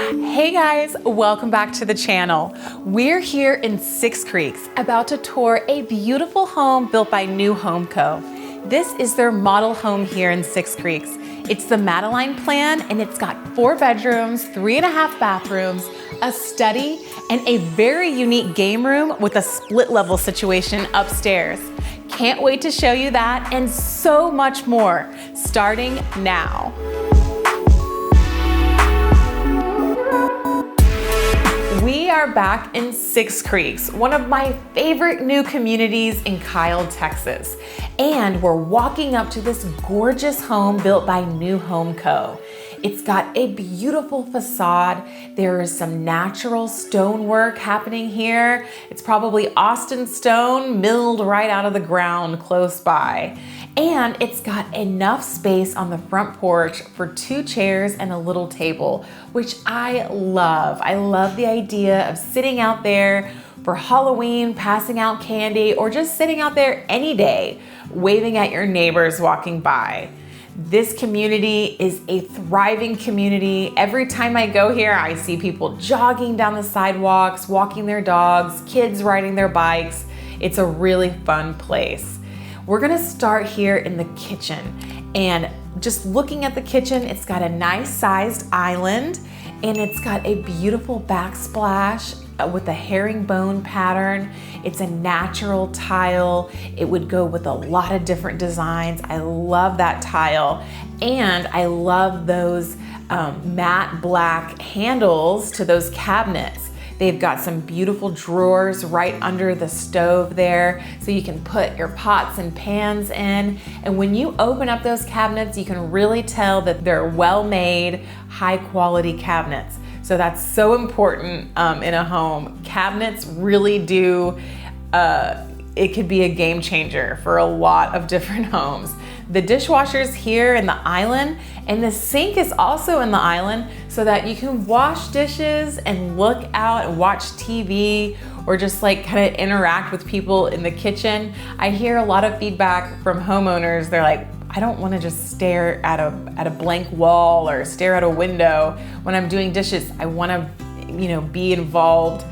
Hey guys, welcome back to the channel. We're here in Six Creeks, about to tour a beautiful home built by New Home Co. This is their model home here in Six Creeks. It's the Madeline Plan, and it's got 4 bedrooms, 3.5 bathrooms, a study, and a very unique game room with a split level situation upstairs. Can't wait to show you that and so much more, starting now. We are back in Six Creeks, one of my favorite new communities in Kyle, Texas. And we're walking up to this gorgeous home built by New Home Co. It's got a beautiful facade. There is some natural stonework happening here. It's probably Austin stone milled right out of the ground close by. And it's got enough space on the front porch for 2 chairs and a little table, which I love. I love the idea of sitting out there for Halloween, passing out candy, or just sitting out there any day, waving at your neighbors walking by. This community is a thriving community. Every time I go here, I see people jogging down the sidewalks, walking their dogs, kids riding their bikes. It's a really fun place. We're gonna start here in the kitchen, and just looking at the kitchen, it's got a nice sized island, and it's got a beautiful backsplash with a herringbone pattern. It's a natural tile. It would go with a lot of different designs. I love that tile, and I love those matte black handles to those cabinets. They've got some beautiful drawers right under the stove there, so you can put your pots and pans in. And when you open up those cabinets, you can really tell that they're well-made, high-quality cabinets. So that's so important in a home. Cabinets really do, it could be a game changer for a lot of different homes. The dishwasher's here in the island, and the sink is also in the island so that you can wash dishes and look out and watch TV, or just like kind of interact with people in the kitchen. I hear a lot of feedback from homeowners. They're like, I don't want to just stare at a blank wall or stare at a window when I'm doing dishes. I want to, be involved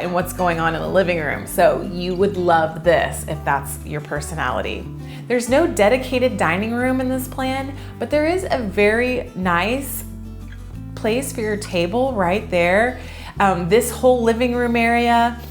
in what's going on in the living room. So you would love this if that's your personality. There's no dedicated dining room in this plan, but there is a very nice place for your table right there. This whole living room area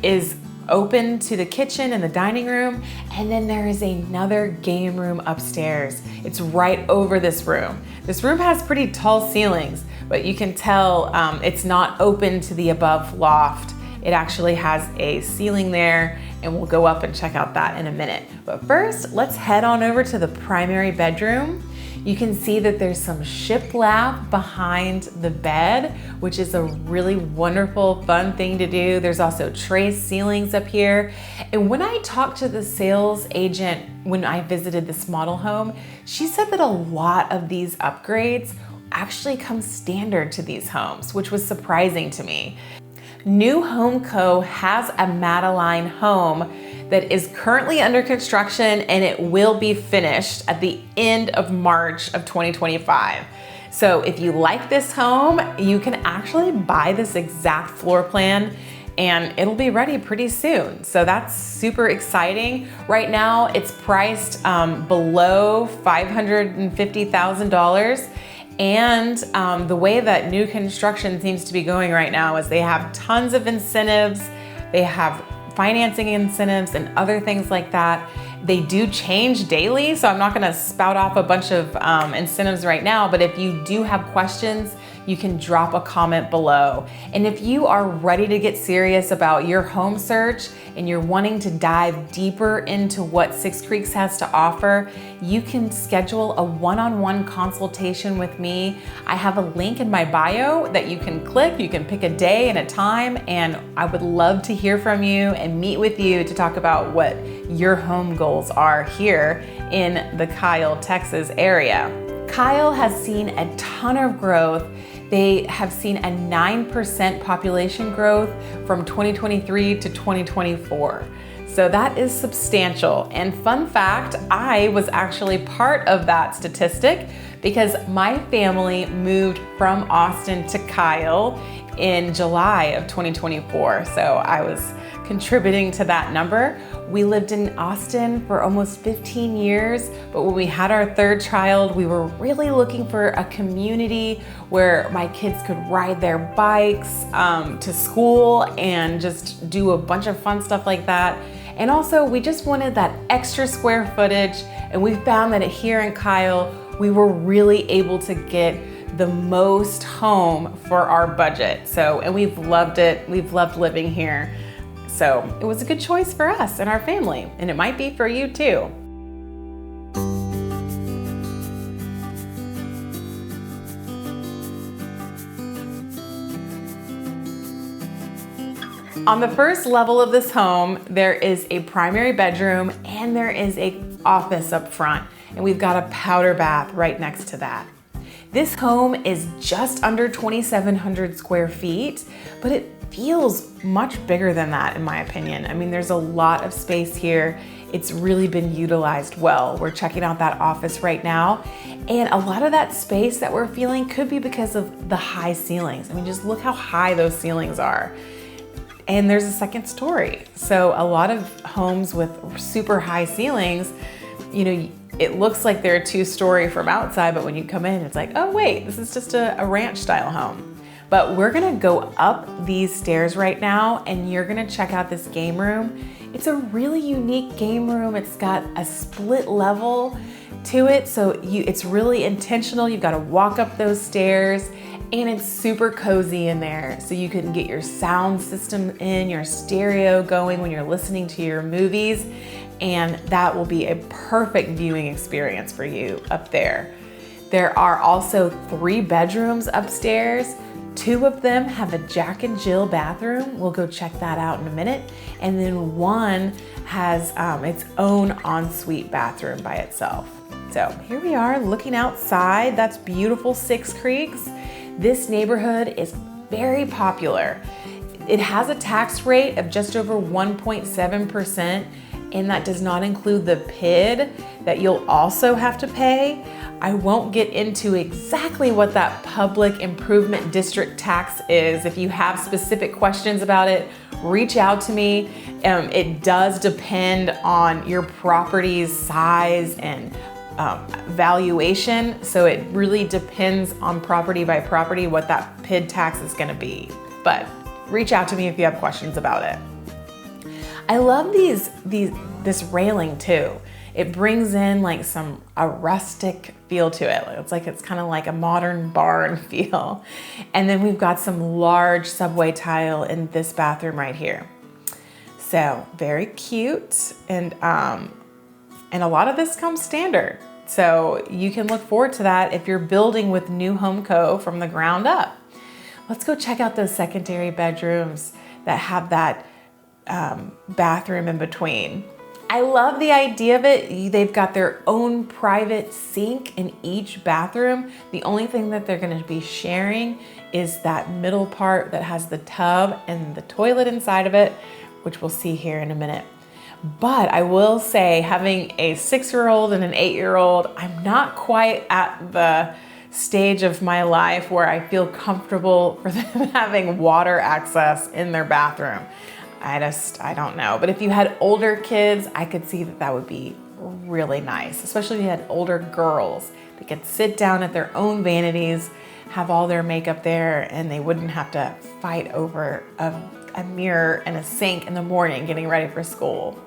is open to the kitchen and the dining room, and then there is another game room upstairs. It's right over this room. This room has pretty tall ceilings, but you can tell it's not open to the above loft. It actually has a ceiling there, and we'll go up and check out that in a minute. But first, let's head on over to the primary bedroom. You can see that there's some shiplap behind the bed, which is a really wonderful, fun thing to do. There's also tray ceilings up here. And when I talked to the sales agent when I visited this model home, she said that a lot of these upgrades actually come standard to these homes, which was surprising to me. New Home Co. has a Madeline home that is currently under construction, and it will be finished at the end of March of 2025. So if you like this home, you can actually buy this exact floor plan, and it'll be ready pretty soon. So that's super exciting. Right now it's priced below $550,000. And the way that new construction seems to be going right now is they have tons of incentives. They have financing incentives and other things like that. They do change daily, so I'm not gonna spout off a bunch of incentives right now, but if you do have questions, you can drop a comment below. And if you are ready to get serious about your home search and you're wanting to dive deeper into what Six Creeks has to offer, you can schedule a one-on-one consultation with me. I have a link in my bio that you can click. You can pick a day and a time, and I would love to hear from you and meet with you to talk about what your home goals are here in the Kyle, Texas area. Kyle has seen a ton of growth. They have seen a 9% population growth from 2023 to 2024. So that is substantial. And fun fact, I was actually part of that statistic because my family moved from Austin to Kyle in July of 2024. So I was contributing to that number. We lived in Austin for almost 15 years, but when we had our third child, we were really looking for a community where my kids could ride their bikes to school and just do a bunch of fun stuff like that. And also, we just wanted that extra square footage, and we found that here in Kyle, we were really able to get the most home for our budget. So, and we've loved it. We've loved living here. So it was a good choice for us and our family, and it might be for you too. On the first level of this home, there is a primary bedroom and there is an office up front, and we've got a powder bath right next to that. This home is just under 2,700 square feet, but it feels much bigger than that in my opinion. I mean, there's a lot of space here. It's really been utilized well. We're checking out that office right now, and a lot of that space that we're feeling could be because of the high ceilings. I mean, just look how high those ceilings are. And there's a second story. So a lot of homes with super high ceilings, you know, it looks like they're a two-story from outside, but when you come in, it's like, oh wait, this is just a ranch style home. But we're gonna go up these stairs right now, and you're gonna check out this game room. It's a really unique game room. It's got a split level to it, so it's really intentional. You've gotta walk up those stairs, and it's super cozy in there. So you can get your sound system in, your stereo going when you're listening to your movies, and that will be a perfect viewing experience for you up there. There are also 3 bedrooms upstairs. 2 of them have a Jack and Jill bathroom. We'll go check that out in a minute. And then 1 has its own ensuite bathroom by itself. So here we are looking outside. That's beautiful Six Creeks. This neighborhood is very popular. It has a tax rate of just over 1.7%, and that does not include the PID that you'll also have to pay. I won't get into exactly what that Public Improvement District tax is. If you have specific questions about it, reach out to me. It does depend on your property's size and valuation, so it really depends on property by property what that PID tax is gonna be. But reach out to me if you have questions about it. I love this railing too. It brings in like a rustic feel to it. It's kind of like a modern barn feel. And then we've got some large subway tile in this bathroom right here. So very cute, and a lot of this comes standard. So you can look forward to that if you're building with New Home Co. from the ground up. Let's go check out those secondary bedrooms that have that bathroom in between. I love the idea of it. They've got their own private sink in each bathroom. The only thing that they're gonna be sharing is that middle part that has the tub and the toilet inside of it, which we'll see here in a minute. But I will say, having a 6-year-old and an 8-year-old, I'm not quite at the stage of my life where I feel comfortable for them having water access in their bathroom. I don't know. But if you had older kids, I could see that would be really nice, especially if you had older girls. They could sit down at their own vanities, have all their makeup there, and they wouldn't have to fight over a mirror and a sink in the morning getting ready for school.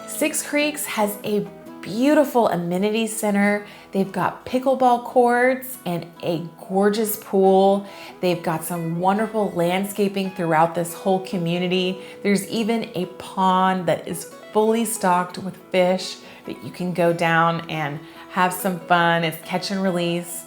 Six Creeks has a beautiful amenity center. They've got pickleball courts and a gorgeous pool. They've got some wonderful landscaping throughout this whole community. There's even a pond that is fully stocked with fish that you can go down and have some fun. It's catch and release.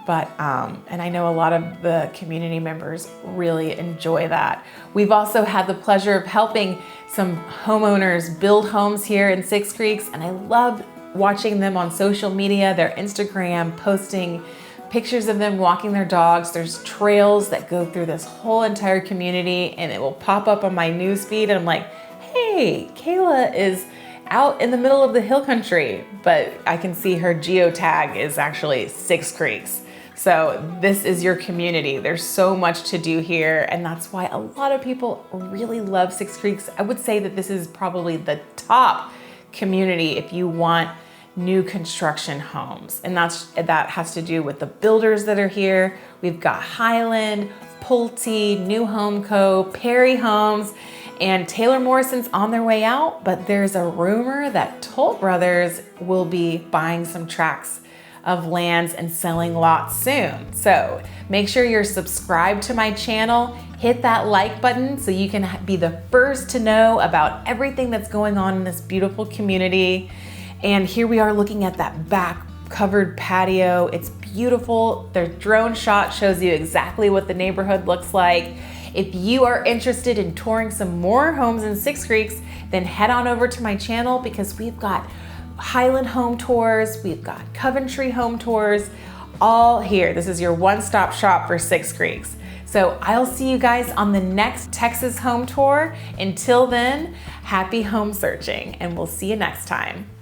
But, and I know a lot of the community members really enjoy that. We've also had the pleasure of helping some homeowners build homes here in Six Creeks, and I love watching them on social media, their Instagram, posting pictures of them walking their dogs. There's trails that go through this whole entire community, and it will pop up on my news feed, and I'm like, hey, Hey, Kayla is out in the middle of the hill country, but I can see her geotag is actually Six Creeks. So this is your community. There's so much to do here, and that's why a lot of people really love Six Creeks. I would say that this is probably the top community if you want new construction homes. And that has to do with the builders that are here. We've got Highland, Pulte, New Home Co., Perry Homes, and Taylor Morrison's on their way out, but there's a rumor that Toll Brothers will be buying some tracts of lands and selling lots soon. So make sure you're subscribed to my channel, hit that like button so you can be the first to know about everything that's going on in this beautiful community. And here we are looking at that back covered patio. It's beautiful. The drone shot shows you exactly what the neighborhood looks like. If you are interested in touring some more homes in Six Creeks, then head on over to my channel because we've got Highland home tours, we've got Coventry home tours, all here. This is your one-stop shop for Six Creeks. So I'll see you guys on the next Texas home tour. Until then, happy home searching, and we'll see you next time.